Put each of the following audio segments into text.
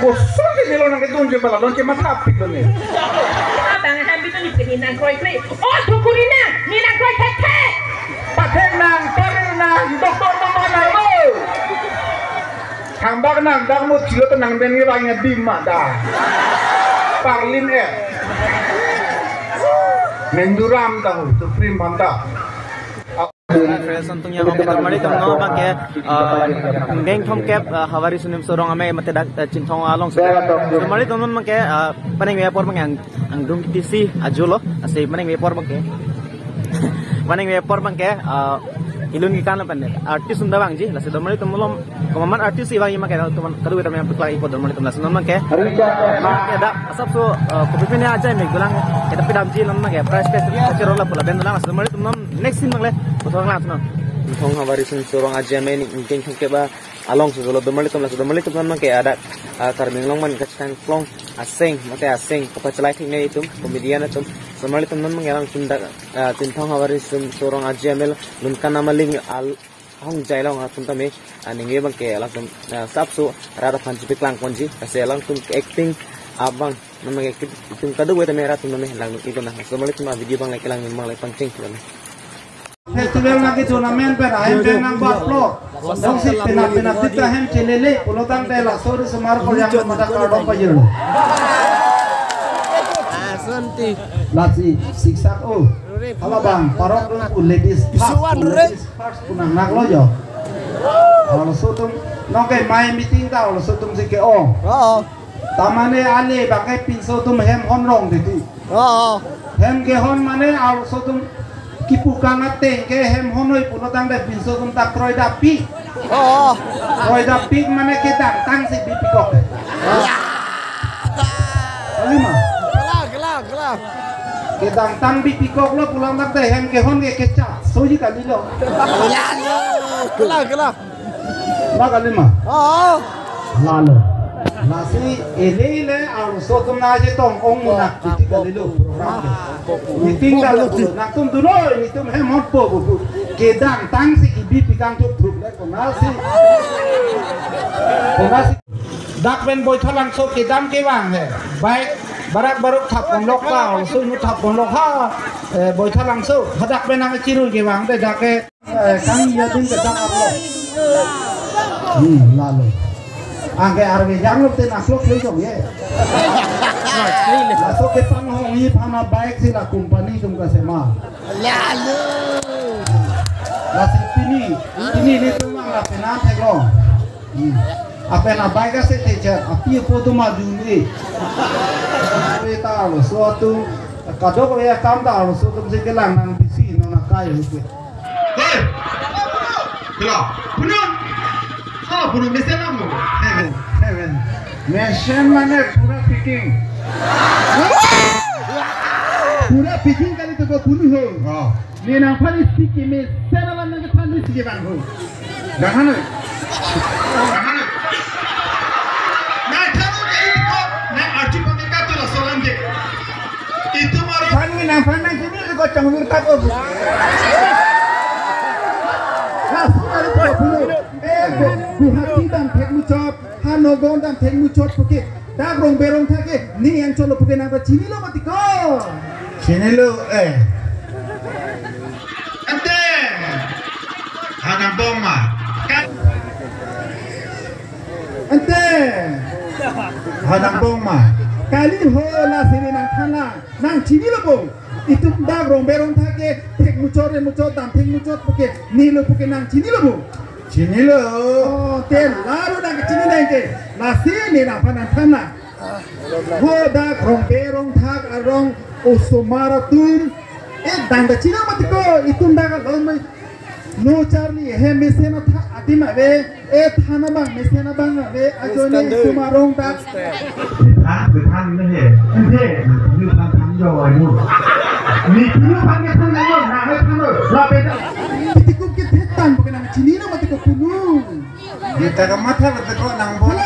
bosok ini lo nang ketun je bala lo cuma tapik lo ni bang han bitu ni ke nang kroi kroi oh tukurina ni nang kroi keke pakai nang nang doktor mana lo hambak nang dak mo cilo tenang ben ni bangnya bima dah parlin menduram tahu supreme banda friends untungnya ngomong kembali ke ngomong pakai geng thongkep hawari sunim sorong ame mate dak cintong along kembali teman pakai paning wepor pakai ang dung tisi ajulo asih paning wepor pakai paning wepor pakai ilun gikan pan artis unda bang ji lasi domali tumulom komaman artis iba ima kayak teman kedua teman yang peklai ikut domali teman senang pakai ada asap so kopi pene aja mek bilang kita pidam ji lam pakai price test acara lah pula ben lang lasi domali teman next scene mangle potong lah teman thong hawari sun sorong aja me ni geng thongkep ba along so domali teman pakai ada tarming long man kacang plong asing mate asing kapacalai thingnya itu komedian itu semali teman mengelang tunda tintang hawari sorong aja mel lunkan namaling al hong jailong atun tame aninge bang ke langsung sabsu rada panci lang konji kasi langsung acting abang namanya itu kado gue tame ratu name lang itu nah semali cuma video bang lagi lang memang lagi pancing tuh festival lagi turnamen per ahem pe nang buat lo dong si pena titra hem celele pulotang tela sori semar ko yang mata kado pajero lasi siksak halo bang parok dulu ladies first punang nak lo yo kalau sutum nongke main meeting tau lo sutum si ke tamane ale bagai pin sutum hem honrong diti hem ke hon mane al sutum kipukan ateng ke hem honoi punotang de pin sutum tak troi dapi troi dapi mane ke tang si bipikok lima kedang tang bipikok lo pulang tak teh hem ke hon ke kecap soji kali lo lah kali mah lalu nasi ele arus tum na je tong ong munak titi kali lo meeting dalu nak tum dulu ini tum hem hot po kedang tang si bipikang tu truk le konasi dak ben boy thalang so kedam ke wang he baik barak baruk thap kon lok ka su nu thap kon lok ha boy thalang so hadak benang cirul ke wang de dake kang ya din ke dak aplo lalu angke arge jang lu ten aslok le jong ye so ke pang ho ni phana baik sila company tum ka sema lalu lasi ini ni tum ang la pena thego apa na baik se teacher api ko tu maju ni tahu suatu kadok ya kam tahu suatu mesti kelang nang bisi nang nakai itu. Kelang, punun. Punun mesin apa? Heaven. Mesin mana pura picking. Pura picking kali tu kau punun ho. Ni nang panis picking mesin alam nang panis picking bang ho. Jangan. Itu mari fan sini kau canggur tak apa. Langsung dari pulau. Buhati dan tekmu cop, hanogon dan tekmu cop pokok. Dah rong berong thake, ni yang colo pokok nang cini lo mati ko. Cini lo ante. Hanam bomba. Ante. Hanam bomba. Kali hola sini nang kana nang cini lo bong itu dah rong berong thake tek mucor dan tek mucor poke ni lo poke nang cini lo bong cini lo te lalu nang cini nang ke na sini nang pana kana ho dah rong berong thak arong usumaratum dan da cini mati ko itu dah lo no Charlie he mesena tha adima be thana bang mesena bang be ajone sumarong takท่านไม่เห็นเท่ยืนทำย่อยนู่นมียืนทำกันทั้งนั้นเลยนะให้ท่านเลยเราเป็นติกุกิเทตันbukan nang cini no mati ko kuno kita ke mata kita ko nang bola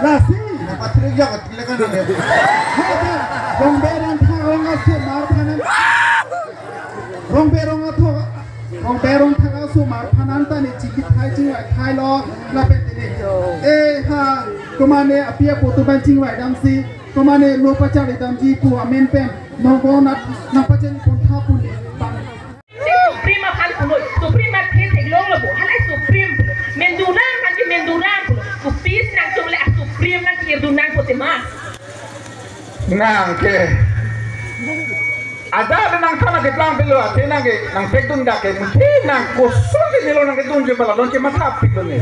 lasi dapat kerja ketilakan ni romberan tha ronga se mar thanan romberong atho ของแบรงทางเอาสู่มาพนันตาในชีวิตไทยจริงไหวไทยล้อละเป็นเด็กฮะก็มาเนี่ยเปียปูตุบันจริงไหวดำซีก็มาเนี่ยโลปัจจัยดำจีปูอเมนเป็นน้องโบนัสน้องปัจจัยคนท้าปูเนี่ยปัง Suprema kan puno, Suprema kete long labo, halai Supreme puno. Mendurang kan di Mendurang puno. Kupis nang tumle a Supreme nang kirdunang pote mas. Nang ke ada nang kana ke plan pelo ate nang ke nang pekdun da ke muthi nang kosul ke nilo nang ke dun je bala don ke mata pekdun ne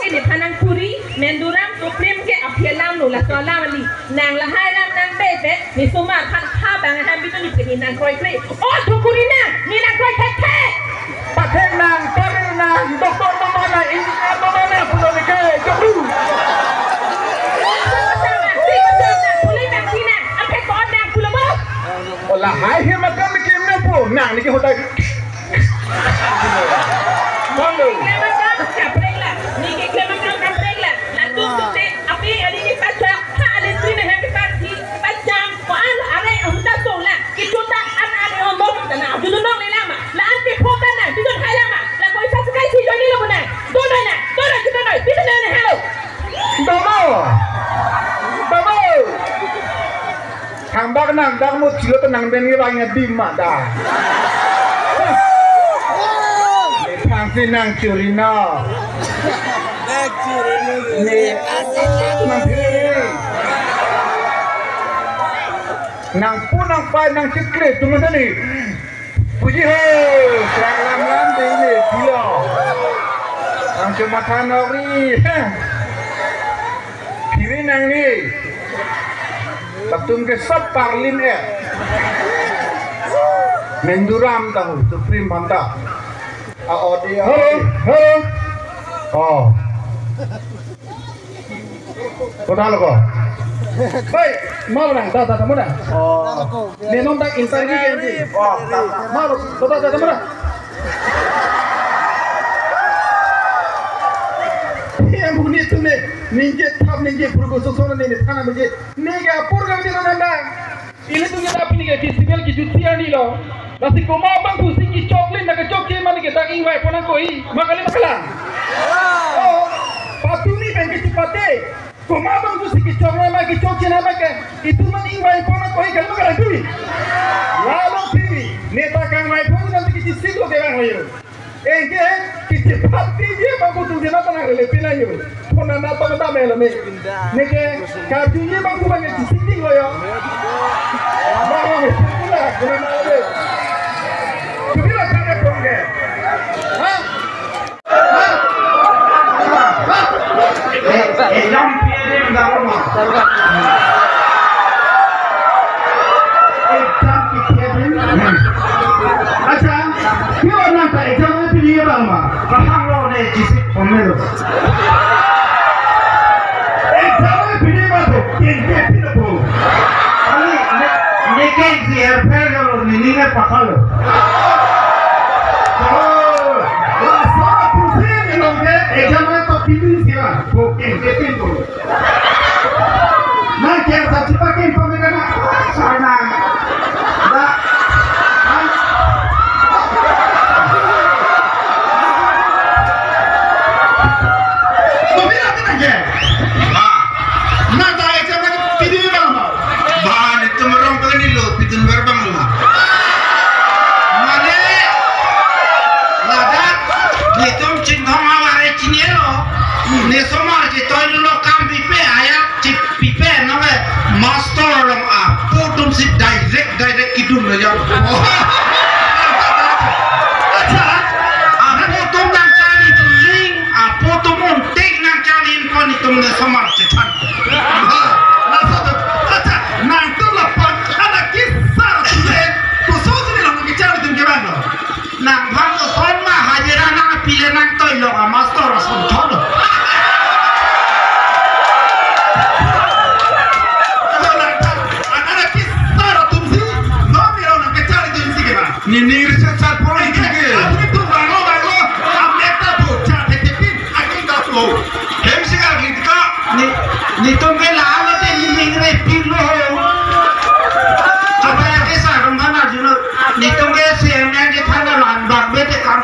ini panang puri Mendurang Supreme ke apielam no la sola wali nang la hai lam nang bebe ni suma kan ha bang han bitu ni ke nang kroi kroi oh thukuri na ni nang kroi the pathek nang karir nang doktor mama engineer mama pulo ne ke jabru ola hai he makam ke me po nang ni ke hodai bondo ni ke klemakam kapregla la tu te api ali ni pacha ha ali trine he ke parti pacham pan are hunda sola ki tuta an ale on bo na dulu no le lama la ante phota na bidu khai lama la koi sa kai si joni lo na do kita noi bidu na hello domo thang bak nang dang mo chilo to nang ben ngi ba ngi dim ma da thang si nang churi no nang pu nang pa nang chikle tu mo ni puji ho serang lam lam de ni pilo nang cuma thanori piri nang ni Tatum ke sab parlin Menduram tahu Supreme mantap audio oh kota lo kok baik mau nang tata tamu dah oh nenom tak interview kan oh mau kota tamu dah yang bunyi tu ni ninja thap ninja purgo sosona ni thana mujhe nega purga ni nanda ini tu kita apni ke festival ki juttiya ni lo nasi koma bang kusi ki chocolate naga chocolate mani ke tak ingwai pona koi makala oh patuni ben ke tipate koma bang kusi ki chocolate ma ki chocolate na ke itu mani ingwai pona koi kalau makala tu lalu sini neta kang mai pona nanti ki siglo ke bang hoyo engke kiti pati je bagu tu je nata nang le pila yo pona na to da melo me neke ka tu je bagu bange ti sindi lo yo ba ho me pula kuna na le tu bila ka ne ponge ha jam pie de da ma jam pie de acha yo na ta jam pie ma bahang lo ne jisi pomelo exam pie ma to kente pie po ali ne ke si herfer lo ni ne pakalo oh la sa tu se ni lo ke exam to pie sila ko kente pie po na ke sa chipa ke pomega na sana da direct kidung na yan. Apo nang cali tu ling, apo mon take nang cali ko ni tum na samar cetan. Nang tu lapan ada kisah tu tu sosi ni lang bicara tu gimana? Nang bang kon ma hajira nang pile nang toy lo master rasul chodo. Ni research point ke apni tu bango amneta bocha tetepin akin ka to hemsiga litka ni to me la te ni re pilo coba ke sa rongana juno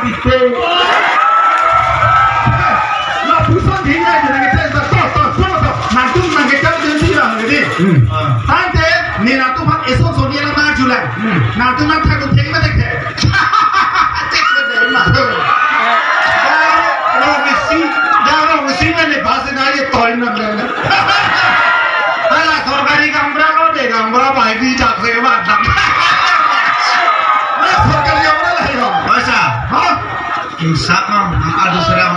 itu. Lah pusat dia jadi kita so. Nanti nak kita jadi lah jadi. Tante ni nanti mak esok so dia nak maju lah. Nanti mak tak kau tengok tak ke. Cek betul mah. Dah mesti mana bahasa nari toy nak mana. Alah sorkari gambar kau deh gambar apa ini tak sewa tak. Sorkari gambar lah yo. Bahasa. Hah? Insaf mah ada serang.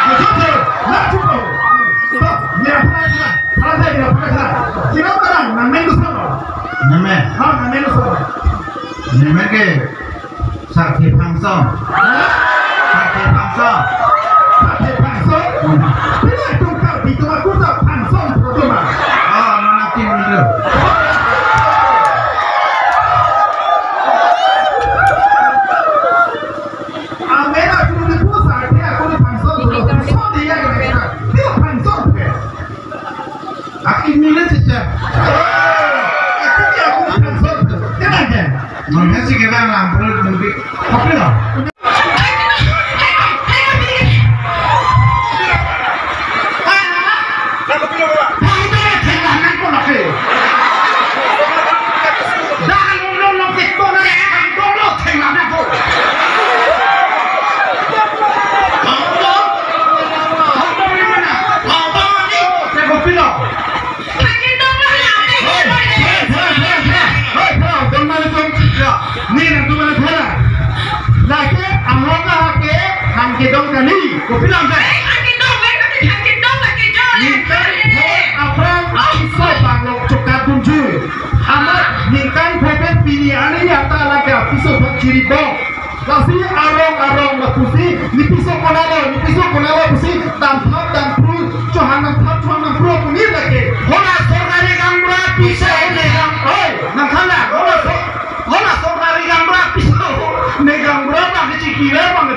Betul. Nak cukup. Ni apa lagi? Ada ni apa lagi? Kira orang nama itu siapa? Nama? Hah, nama itu siapa? Nama ke? Sakti Pangsong. Sakti Pangsong. Sakti Pangsong. Bila itu kau itu aku tak Pangsong betul mah? Oh, mana tim itu? Amena aku ni pun sakti aku ni Pangsong betul. So dia kena. Dia Pangsong ke? Aku milih saja. Aku ni aku Pangsong. Kenapa? Mungkin sih kita ngampul mungkin. Apa lah? Kasih arong lakusi, nipisok konalo pusi, tanpa dan pru, cuhanam pru punir lagi. Hola sorgari gambra pisau negam, oi, nakala, hola sorgari gambra pisau negam berapa kecil bang,